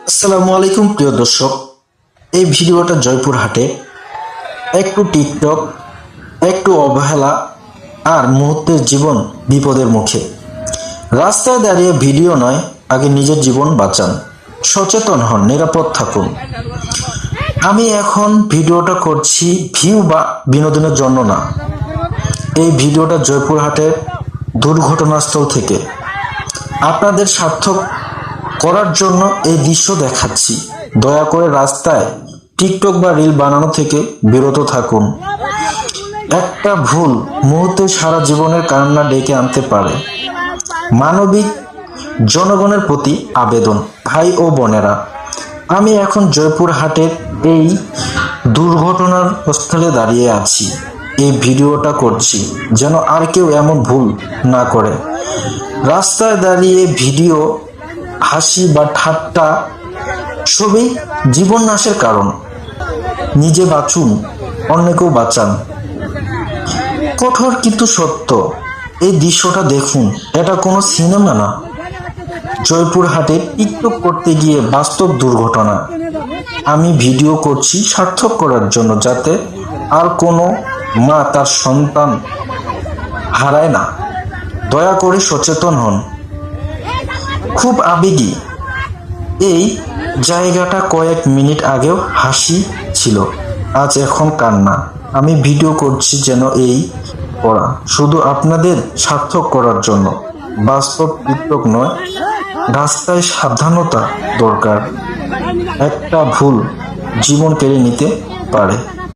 আসসালামু আলাইকুম প্রিয় দর্শক, এই ভিডিওটা জয়পুরহাটে একটু টিকটক, একটু অবহেলা আর মুহূর্তের জীবন বিপদের মুখে। রাস্তায় দাঁড়িয়ে ভিডিও নয়, আগে নিজের জীবন বাঁচান, সচেতন হন, নিরাপদ থাকুন। আমি এখন ভিডিওটা করছি ভিউ বা বিনোদনের জন্য না। এই ভিডিওটা জয়পুরহাটের দুর্ঘটনাস্থল থেকে আপনাদের সার্থক করার জন্য এই দৃশ্য দেখাচ্ছি। দয়া করে রাস্তায় টিকটক বা রিল বানানো থেকে বিরত থাকুন। একটা ভুল মুহূর্তে সারা জীবনের কান্না ডেকে আনতে পারে। মানবিক জনগণের প্রতি আবেদন, ভাই ও বোনেরা, আমি এখন জয়পুরহাটের এই দুর্ঘটনার স্থলে দাঁড়িয়ে আছি। এই ভিডিওটা করছি যেন আর কেউ এমন ভুল না করে। রাস্তায় দাঁড়িয়ে ভিডিও, হাসি বা ঠাট্টা সবই জীবন নাশের কারণ। নিজে বাঁচুন, অন্যকেও বাঁচান। কঠোর কিন্তু সত্য। এই দৃশ্যটা দেখুন, এটা কোনো সিনেমা না। জয়পুরহাটে টিকটক করতে গিয়ে বাস্তব দুর্ঘটনা। আমি ভিডিও করছি সার্থক করার জন্য, যাতে আর কোনো মা তার সন্তান হারায় না। দয়া করে সচেতন হন। খুব আবেগী এই জায়গাটা। কয়েক মিনিট আগেও হাসি ছিল, আজ এখন কান্না। আমি ভিডিও করছি যেন এই করা শুধু আপনাদের সার্থক করার জন্য, বাস্তব টিকটক নয়। রাস্তায় সাবধানতা দরকার। একটা ভুল জীবন কেড়ে নিতে পারে।